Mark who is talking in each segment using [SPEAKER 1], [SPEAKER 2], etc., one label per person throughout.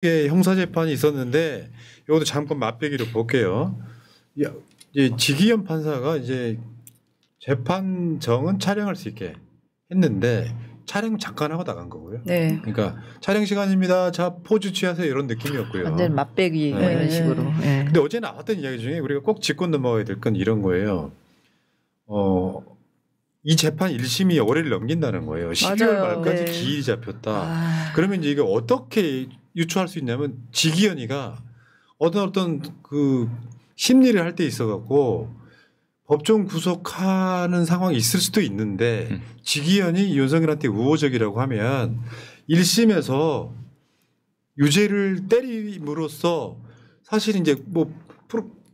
[SPEAKER 1] 형사 재판이 있었는데 이것도 잠깐 맛보기로 볼게요. 이제 지기현 판사가 이제 재판정은 촬영할 수 있게 했는데 촬영 잠깐 하고 나간 거고요.
[SPEAKER 2] 네.
[SPEAKER 1] 그러니까 촬영 시간입니다. 자 포즈 취하세요 이런 느낌이었고요.
[SPEAKER 3] 완전 맛배기 뭐 이런 식으로. 네.
[SPEAKER 1] 근데 어제 나왔던 이야기 중에 우리가 꼭 짚고 넘어가야 될 건 이런 거예요. 이 재판 1심이 올해를 넘긴다는 거예요. 12월
[SPEAKER 2] 맞아요.
[SPEAKER 1] 말까지
[SPEAKER 2] 네.
[SPEAKER 1] 기일이 잡혔다. 그러면 이제 이거 어떻게 유추할 수 있냐면 지기현이가 어떤 그 심리를 할 때 있어갖고 법정 구속하는 상황이 있을 수도 있는데 지기현이 윤석열한테 우호적이라고 하면 1심에서 유죄를 때림으로써 사실 이제 뭐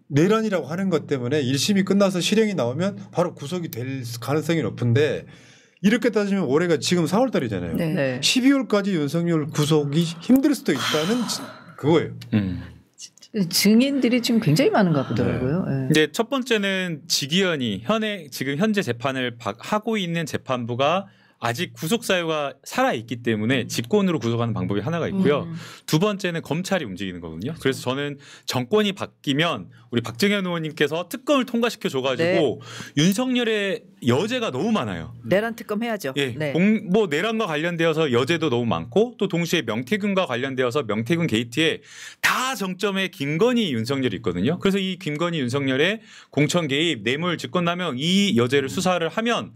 [SPEAKER 1] 내란이라고 하는 것 때문에 1심이 끝나서 실형이 나오면 바로 구속이 될 가능성이 높은데 이렇게 따지면 올해가 지금 4월 달이잖아요.
[SPEAKER 2] 네.
[SPEAKER 1] 12월까지 윤석열 구속이 힘들 수도 있다는 그거예요.
[SPEAKER 3] 증인들이 지금 굉장히 많은가 보더라고요. 네.
[SPEAKER 4] 근데 첫 번째는 지기현이 지금 현재 재판을 하고 있는 재판부가 아직 구속 사유가 살아 있기 때문에 직권으로 구속하는 방법이 하나가 있고요. 두 번째는 검찰이 움직이는 거거든요. 그래서 저는 정권이 바뀌면 우리 박정현 의원님께서 특검을 통과시켜 줘가지고 윤석열의 여죄가 너무 많아요.
[SPEAKER 3] 내란 특검 해야죠.
[SPEAKER 4] 예,
[SPEAKER 3] 네.
[SPEAKER 4] 뭐 내란과 관련되어서 여죄도 너무 많고 또 동시에 명태균과 관련되어서 명태균 게이트에 다 정점에 김건희 윤석열이 있거든요. 그래서 이 김건희 윤석열의 공천 개입, 뇌물 직권남용 이 여죄를 수사를 하면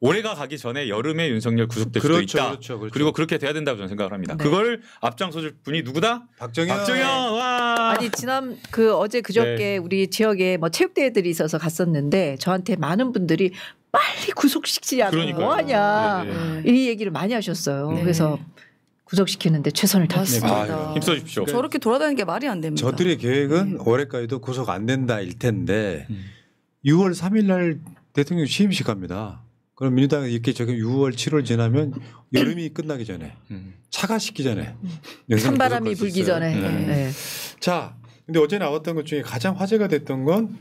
[SPEAKER 4] 올해가 가기 전에 여름에 윤석열 구속될 수도 있다.
[SPEAKER 1] 그렇죠.
[SPEAKER 4] 그리고 그렇게 돼야 된다고 저는 생각을 합니다.
[SPEAKER 3] 네.
[SPEAKER 4] 그걸 앞장서줄 분이 누구다?
[SPEAKER 1] 박정현.
[SPEAKER 4] 와.
[SPEAKER 3] 아니 지난 어제 그저께 우리 지역에 뭐 체육대회들이 있어서 갔었는데 저한테 많은 분들이 빨리 구속시키지 않으면 뭐하냐 이 얘기를 많이 하셨어요.
[SPEAKER 2] 네.
[SPEAKER 3] 그래서 구속시키는데 최선을 다했습니다.
[SPEAKER 2] 맞습니다.
[SPEAKER 4] 힘써 주십시오.
[SPEAKER 2] 저렇게 돌아다니는 게 말이 안 됩니다.
[SPEAKER 1] 저들의 계획은 올해까지도 구속 안 된다일 텐데 6월 3일 날 대통령 취임식 합니다. 그럼 민주당이 이렇게 저기 6월 7월 지나면 여름이 끝나기 전에 차가시기 전에
[SPEAKER 3] 찬바람이 불기 전에. 네.
[SPEAKER 1] 자, 근데 어제 나왔던 것 중에 가장 화제가 됐던 건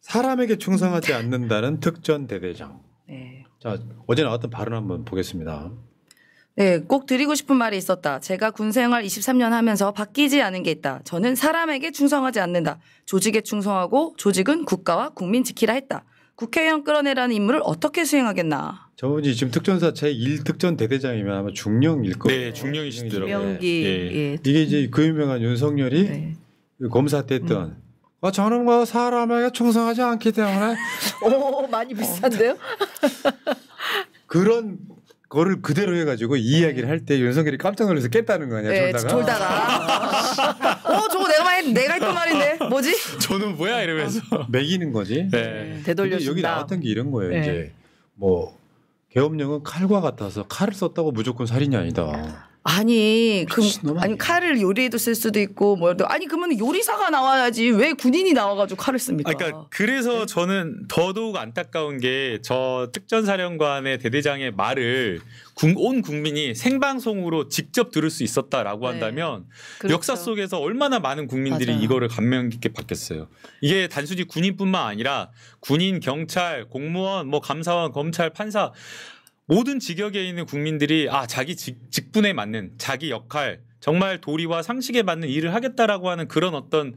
[SPEAKER 1] 사람에게 충성하지 않는다는 특전대대장.
[SPEAKER 2] 네.
[SPEAKER 1] 자, 어제 나왔던 발언 한번 보겠습니다.
[SPEAKER 2] 네, 꼭 드리고 싶은 말이 있었다. 제가 군생활 23년 하면서 바뀌지 않은 게 있다. 저는 사람에게 충성하지 않는다. 조직에 충성하고 조직은 국가와 국민 지키라 했다. 국회의원 끌어내라는 임무를 어떻게 수행하겠나.
[SPEAKER 1] 저분이 지금 특전사 제1특전대대장이면 아마 중령일 거예요.
[SPEAKER 4] 네, 중령이시더라고요.
[SPEAKER 3] 명기.
[SPEAKER 4] 예.
[SPEAKER 1] 이게 이제 그 유명한 윤석열이
[SPEAKER 3] 네.
[SPEAKER 1] 검사 때 했던 저는 뭐 사람에게 충성하지 않기 때문에
[SPEAKER 3] 오 많이 비슷한데요?
[SPEAKER 1] 그런 거를 그대로 해가지고 이 이야기를 할 때 윤석열이 깜짝 놀라서 깼다는 거 아니야?
[SPEAKER 3] 네,
[SPEAKER 2] 졸다가. 저거 내가 했던 말인데 뭐지?
[SPEAKER 4] 저는 뭐야 이러면서
[SPEAKER 1] 매기는 거지.
[SPEAKER 4] 네.
[SPEAKER 3] 되돌려준다.
[SPEAKER 1] 여기 나왔던 게 이런 거예요.
[SPEAKER 3] 네.
[SPEAKER 1] 이제 뭐 계엄령은 칼과 같아서 칼을 썼다고 무조건 살인이 아니다.
[SPEAKER 2] 아니,
[SPEAKER 1] 미친놈 아니야.
[SPEAKER 2] 아니 칼을 요리에도 쓸 수도 있고 아니 그러면 요리사가 나와야지 왜 군인이 나와가지고 칼을 씁니까?
[SPEAKER 4] 그러니까 그래서 저는 더더욱 안타까운 게 저 특전사령관의 대대장의 말을 온 국민이 생방송으로 직접 들을 수 있었다라고 한다면
[SPEAKER 3] 그렇죠.
[SPEAKER 4] 역사 속에서 얼마나 많은 국민들이
[SPEAKER 2] 맞아요.
[SPEAKER 4] 이거를 감명 깊게 받겠어요. 이게 단순히 군인뿐만 아니라 군인, 경찰, 공무원, 뭐 감사원, 검찰, 판사 모든 직역에 있는 국민들이 자기 직분에 맞는 자기 역할 정말 도리와 상식에 맞는 일을 하겠다라고 하는 그런 어떤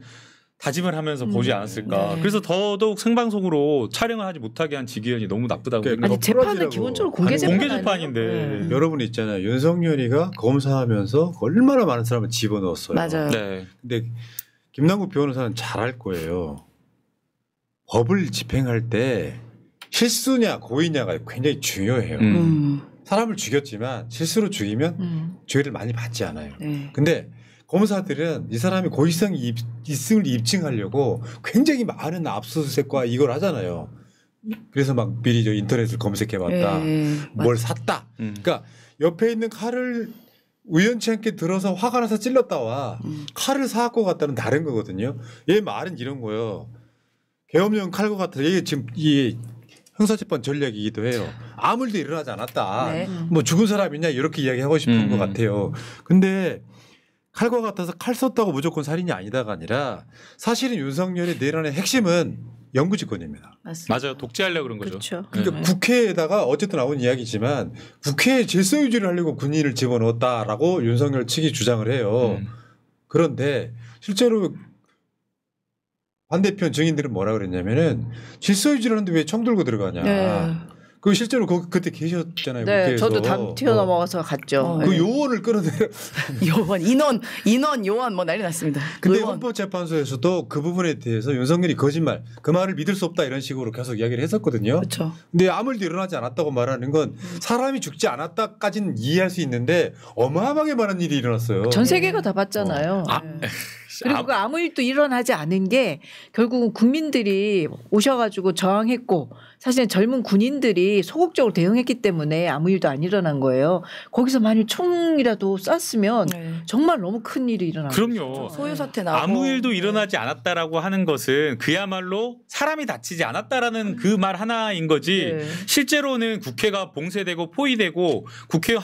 [SPEAKER 4] 다짐을 하면서 보지 않았을까.
[SPEAKER 2] 네.
[SPEAKER 4] 그래서 더더욱 생방송으로 촬영을 하지 못하게 한 지기현이 너무 나쁘다고
[SPEAKER 1] 그러니까
[SPEAKER 3] 아니
[SPEAKER 4] 생각합니다.
[SPEAKER 3] 재판은 기본적으로 공개 재판
[SPEAKER 4] 공개 재판인데.
[SPEAKER 3] 아니에요?
[SPEAKER 1] 여러분 있잖아요. 윤석열이가 검사하면서 얼마나 많은 사람을 집어넣었어요.
[SPEAKER 2] 맞아요.
[SPEAKER 4] 네.
[SPEAKER 1] 근데 김남국 변호사는 잘 알 거예요. 법을 집행할 때 실수냐 고의냐가 굉장히 중요해요. 사람을 죽였지만 실수로 죽이면 죄를 많이 받지 않아요.
[SPEAKER 2] 네.
[SPEAKER 1] 근데 검사들은 이 사람이 고의성 있음을 입증하려고 굉장히 많은 압수수색과 이걸 하잖아요. 그래서 막 미리 저 인터넷을 검색해봤다. 뭘 샀다. 그러니까 옆에 있는 칼을 우연치 않게 들어서 화가 나서 찔렀다와 칼을 사갖고 갔다는 다른 거거든요. 얘 말은 이런 거예요. 계엄령 칼과 같아. 이게 지금 이 형사재판 전략이기도 해요. 아무 일도 일어나지 않았다.
[SPEAKER 2] 네.
[SPEAKER 1] 뭐 죽은 사람이냐 이렇게 이야기하고 싶은 것 같아요. 근데 칼과 같아서 칼 썼다고 무조건 살인이 아니다가 아니라 사실은 윤석열의 내란의 핵심은 영구집권입니다.
[SPEAKER 2] 맞습니다.
[SPEAKER 4] 맞아요. 독재하려고 그런 거죠.
[SPEAKER 2] 그렇죠.
[SPEAKER 1] 그러니까 국회에다가 어쨌든 나온 이야기지만 국회에 질서 유지를 하려고 군인을 집어넣었다라고 윤석열 측이 주장을 해요. 그런데 실제로 반대편 증인들은 뭐라 그랬냐면은 질서유지를 하는데 왜 총 들고 들어가냐.
[SPEAKER 2] 네.
[SPEAKER 1] 그 실제로 그때 계셨잖아요.
[SPEAKER 3] 네,
[SPEAKER 1] 국회에서.
[SPEAKER 3] 저도 담 튀어넘어가서 갔죠.
[SPEAKER 1] 그
[SPEAKER 2] 네.
[SPEAKER 1] 요원을 끌어내려.
[SPEAKER 2] 요원 인원 요원 뭐 난리 났습니다.
[SPEAKER 1] 근데
[SPEAKER 2] 의원.
[SPEAKER 1] 헌법재판소에서도 그 부분에 대해서 윤석열이 거짓말, 그 말을 믿을 수 없다 이런 식으로 계속 이야기를 했었거든요.
[SPEAKER 2] 그렇죠.
[SPEAKER 1] 근데 아무 일도 일어나지 않았다고 말하는 건 사람이 죽지 않았다까지는 이해할 수 있는데 어마어마하게 많은 일이 일어났어요.
[SPEAKER 3] 전 세계가 다 봤잖아요. 네. 그리고 그 아무 일도 일어나지 않은 게 결국은 국민들이 오셔가지고 저항했고 사실은 젊은 군인들이 소극적으로 대응했기 때문에 아무 일도 안 일어난 거예요. 거기서 만일 총이라도 쐈으면
[SPEAKER 2] 네.
[SPEAKER 3] 정말 너무 큰 일이 일어나고.
[SPEAKER 4] 그럼요.
[SPEAKER 2] 소유 사태 나고
[SPEAKER 4] 아무 일도 일어나지 않았다라고 하는 것은 그야말로 사람이 다치지 않았다라는 그 말 하나인 거지.
[SPEAKER 3] 네.
[SPEAKER 4] 실제로는 국회가 봉쇄되고 포위되고 국회의원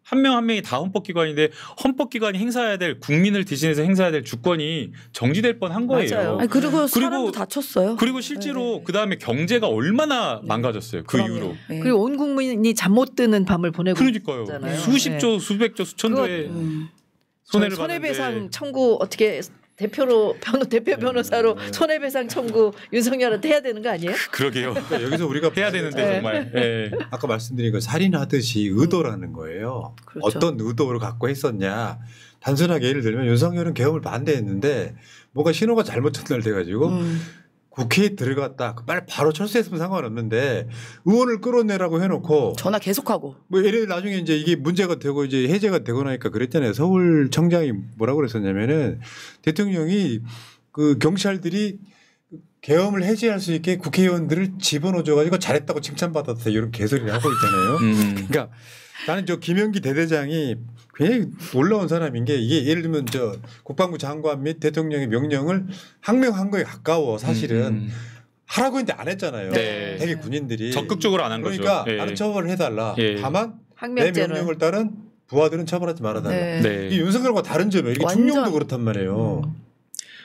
[SPEAKER 4] 한 명 한 명이 다 헌법기관인데 헌법기관이 행사해야 될 국민을 대신해서 행사해야 될 주권이 정지될 뻔한 거예요.
[SPEAKER 3] 맞아요.
[SPEAKER 2] 아니, 그리고 사람도 다쳤어요.
[SPEAKER 4] 그리고 실제로
[SPEAKER 2] 네.
[SPEAKER 4] 그 다음에 경제가 얼마나 망가졌어요. 그
[SPEAKER 2] 그럼요.
[SPEAKER 4] 이후로.
[SPEAKER 2] 네.
[SPEAKER 3] 그리고 온 국민이 잠 못 드는 밤을 보내고
[SPEAKER 4] 그러니까요.
[SPEAKER 3] 있잖아요.
[SPEAKER 4] 수십조, 수백조, 수천조의 손해를
[SPEAKER 3] 손해배상
[SPEAKER 4] 봤는데.
[SPEAKER 3] 청구 어떻게 대표 변호사로 손해배상 청구 윤석열한테 해야 되는 거 아니에요?
[SPEAKER 4] 그러게요.
[SPEAKER 1] 그러니까 여기서 우리가
[SPEAKER 4] 해야 되는데 정말. 예.
[SPEAKER 1] 아까 말씀드린 거 살인하듯이 의도라는 거예요.
[SPEAKER 2] 그렇죠.
[SPEAKER 1] 어떤 의도를 갖고 했었냐. 단순하게 예를 들면 윤석열은 계엄을 반대했는데 뭔가 신호가 잘못 전달돼가지고 국회에 들어갔다. 빨리 바로 철수했으면 상관없는데 의원을 끌어내라고 해놓고
[SPEAKER 2] 전화 계속하고
[SPEAKER 1] 뭐 예를 들어 나중에 이제 이게 문제가 되고 이제 해제가 되고 나니까 그랬잖아요. 서울청장이 뭐라고 그랬었냐면은 대통령이 그 경찰들이 계엄을 해제할 수 있게 국회의원들을 집어넣어줘가지고 잘했다고 칭찬받았다 이런 개소리를 하고 있잖아요. 그러니까 나는 저 김영기 대대장이 굉장히 놀라운 사람인 게 이게 예를 들면 저 국방부 장관 및 대통령의 명령을 항명한 거에 가까워 사실은 하라고 했는데 안 했잖아요.
[SPEAKER 4] 네.
[SPEAKER 1] 되게 군인들이
[SPEAKER 4] 적극적으로 안 한 거죠.
[SPEAKER 1] 그러니까
[SPEAKER 4] 예.
[SPEAKER 1] 나는 처벌을 해달라.
[SPEAKER 4] 예.
[SPEAKER 1] 다만 내
[SPEAKER 3] 항명죄를.
[SPEAKER 1] 명령을 따른 부하들은 처벌하지 말아달라.
[SPEAKER 2] 네.
[SPEAKER 4] 네.
[SPEAKER 1] 이게 윤석열과 다른 점이에요. 이게
[SPEAKER 2] 완전.
[SPEAKER 1] 중용도 그렇단 말이에요.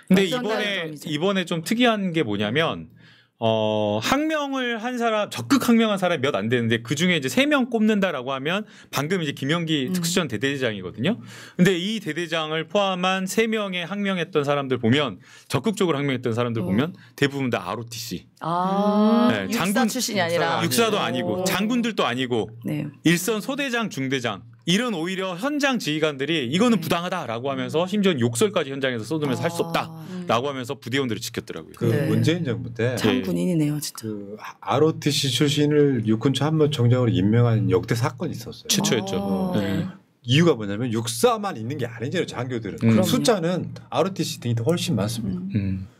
[SPEAKER 4] 근데
[SPEAKER 2] 완전 다른 점이죠.
[SPEAKER 4] 이번에 좀 특이한 게 뭐냐면 항명을 한 사람 적극 항명한 사람이 몇 안 되는데 그 중에 이제 3명 꼽는다라고 하면 방금 이제 김영기 특수전 대대장이거든요. 근데 이 대대장을 포함한 3명의 항명했던 사람들 보면 적극적으로 항명했던 사람들 보면 대부분 다 ROTC. 네,
[SPEAKER 2] 육사
[SPEAKER 4] 장군
[SPEAKER 2] 출신이 아니라
[SPEAKER 4] 육사도 아니고
[SPEAKER 2] 오.
[SPEAKER 4] 장군들도 아니고
[SPEAKER 2] 네.
[SPEAKER 4] 일선 소대장 중대장 이런 오히려 현장 지휘관들이 이거는 부당하다라고 하면서 심지어 욕설까지 현장에서 쏟으면서 할 수 없다라고 하면서 부대원들을 지켰더라고요.
[SPEAKER 1] 그
[SPEAKER 2] 네.
[SPEAKER 1] 문재인 정부 때
[SPEAKER 2] 참
[SPEAKER 4] 예.
[SPEAKER 2] 군인이네요, 진짜.
[SPEAKER 1] 그 ROTC 출신을 육군 참모총장으로 임명한 역대 사건이 있었어요.
[SPEAKER 4] 최초였죠.
[SPEAKER 2] 아.
[SPEAKER 4] 네.
[SPEAKER 1] 이유가 뭐냐면 육사만 있는 게 아니잖아요. 장교들은.
[SPEAKER 4] 그럼요.
[SPEAKER 1] 숫자는 ROTC 등이 더 훨씬 많습니다.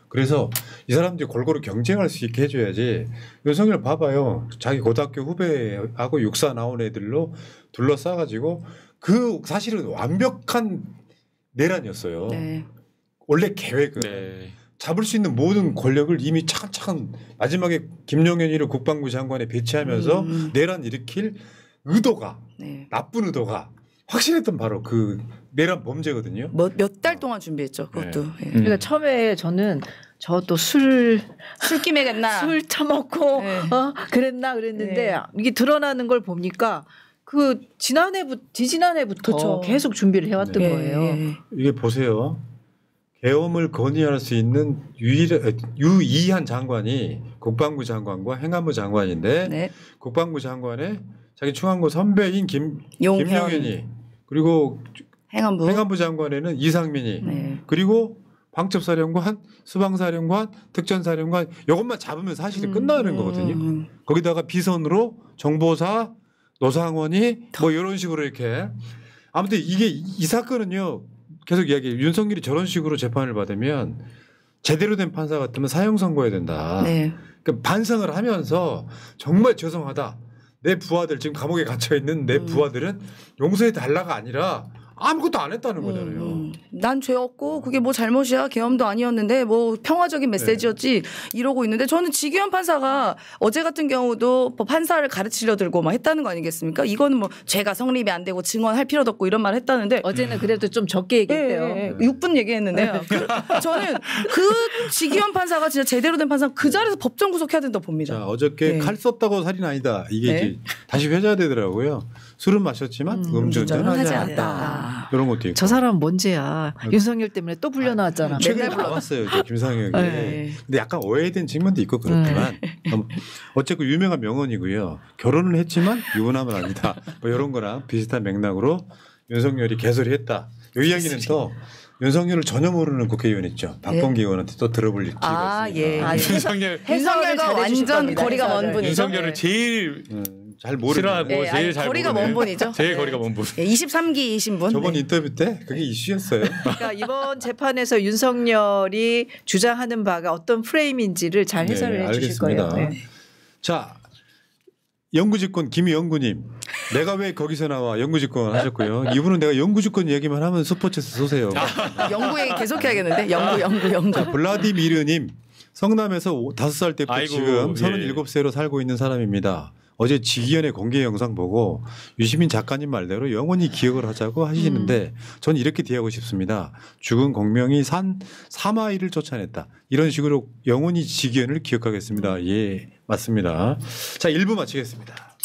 [SPEAKER 1] 그래서 이 사람들이 골고루 경쟁할 수 있게 해줘야지. 윤석열 봐봐요. 자기 고등학교 후배하고 육사 나온 애들로 둘러싸가지고 그 사실은 완벽한 내란이었어요.
[SPEAKER 2] 네.
[SPEAKER 1] 원래 계획은.
[SPEAKER 4] 네.
[SPEAKER 1] 잡을 수 있는 모든 권력을 이미 차근차근 마지막에 김용현이를 국방부 장관에 배치하면서 내란 일으킬 의도가
[SPEAKER 2] 네.
[SPEAKER 1] 나쁜 의도가 확실했던 바로 그 내란 범죄거든요.
[SPEAKER 2] 몇 달 동안 준비했죠, 그것도. 예.
[SPEAKER 3] 그러니까 처음에 저는 저도 술
[SPEAKER 2] 술김에겠나.
[SPEAKER 3] 처먹고
[SPEAKER 2] 네.
[SPEAKER 3] 그랬나 그랬는데
[SPEAKER 2] 네.
[SPEAKER 3] 이게 드러나는 걸 보니까 그 지지난해부터
[SPEAKER 2] 그쵸.
[SPEAKER 3] 계속 준비를 해왔던
[SPEAKER 2] 예,
[SPEAKER 3] 거예요.
[SPEAKER 2] 예.
[SPEAKER 1] 이게 보세요. 계엄을 건의할 수 있는 유이한 장관이 국방부 장관과 행안부 장관인데
[SPEAKER 2] 네.
[SPEAKER 1] 국방부 장관에 자기 충안고 선배인
[SPEAKER 2] 용현.
[SPEAKER 1] 김용현이 그리고
[SPEAKER 2] 행안부.
[SPEAKER 1] 행안부 장관에는 이상민이
[SPEAKER 2] 네.
[SPEAKER 1] 그리고 방첩사령관, 수방사령관, 특전사령관 이것만 잡으면 사실은 끝나는 거거든요. 거기다가 비선으로 정보사, 노상원이 뭐 이런 식으로 이렇게 아무튼 이게 이 사건은요 계속 이야기해요. 윤석열이 저런 식으로 재판을 받으면 제대로 된 판사 같으면 사형 선고해야 된다.
[SPEAKER 2] 네.
[SPEAKER 1] 그러니까 반성을 하면서 정말 죄송하다. 내 부하들 지금 감옥에 갇혀 있는 내 부하들은 용서해 달라가 아니라 아무것도 안 했다는 거잖아요.
[SPEAKER 2] 난 죄 없고 그게 뭐 잘못이야 계엄도 아니었는데 뭐 평화적인 메시지였지 이러고 있는데 저는 지기현 판사가 어제 같은 경우도 판사를 가르치려 들고 막 했다는 거 아니겠습니까? 이거는 뭐 죄가 성립이 안 되고 증언할 필요도 없고 이런 말 했다는데
[SPEAKER 3] 어제는 그래도 좀 적게 얘기했대요.
[SPEAKER 2] 예, 6분 얘기했는데요. 저는 그 지기현 판사가 진짜 제대로 된 판사 그 자리에서 법정 구속해야 된다고 봅니다.
[SPEAKER 1] 자, 어저께
[SPEAKER 2] 네.
[SPEAKER 1] 칼 썼다고 살인 아니다. 이게
[SPEAKER 2] 네.
[SPEAKER 1] 이제 다시 회자되더라고요. 술은 마셨지만 음주운전은 하지 않았다.
[SPEAKER 3] 않았다.
[SPEAKER 1] 이런 것도 있고.
[SPEAKER 3] 저 사람 뭔지야. 윤석열 때문에 또 불려 나왔잖아.
[SPEAKER 1] 최근에 나왔어요. 김상혁이.
[SPEAKER 2] 네.
[SPEAKER 1] 근데 약간 오해된 측면도 있고 그렇지만 어쨌든 유명한 명언이고요. 결혼을 했지만 유부남은 아니다. 뭐 이런 거랑 비슷한 맥락으로 윤석열이 개소리 했다. 이 이야기는 또 윤석열을 전혀 모르는 국회의원 있죠. 박범계 의원한테 또 들어볼 기회가 있습니다.
[SPEAKER 4] 윤석열
[SPEAKER 2] 윤석열과 완전 거리가 먼 분이죠.
[SPEAKER 4] 윤석열을 제일
[SPEAKER 1] 잘 모르는.
[SPEAKER 4] 싫어하고
[SPEAKER 2] 네,
[SPEAKER 4] 제일 잘
[SPEAKER 2] 거리가
[SPEAKER 4] 모르는.
[SPEAKER 2] 먼 분이죠.
[SPEAKER 4] 제일 거리가 먼 분.
[SPEAKER 2] 23기이신 분.
[SPEAKER 1] 저번 인터뷰 때 그게 이슈였어요.
[SPEAKER 3] 그러니까 이번 재판에서 윤석열이 주장하는 바가 어떤 프레임인지를 잘 해설을
[SPEAKER 1] 네,
[SPEAKER 3] 해주실 거예요.
[SPEAKER 1] 알겠습니다.
[SPEAKER 3] 네.
[SPEAKER 1] 자, 영구집권 김영구님, 내가 왜 거기서 나와 영구집권 하셨고요. 이분은 내가 영구집권 얘기만 하면 스포츠에서 쏘세요.
[SPEAKER 2] 연구 얘기 계속해야겠는데 연구.
[SPEAKER 1] 자, 블라디미르님, 성남에서 5살 때부터
[SPEAKER 4] 아이고,
[SPEAKER 1] 지금
[SPEAKER 4] 예.
[SPEAKER 1] 37세로 살고 있는 사람입니다. 어제 지기현의 공개 영상 보고 유시민 작가님 말대로 영원히 기억을 하자고 하시는데 전 이렇게 대하고 싶습니다. 죽은 공명이 산 사마이를 쫓아냈다. 이런 식으로 영원히 지기현을 기억하겠습니다. 예, 맞습니다. 자, 1부 마치겠습니다.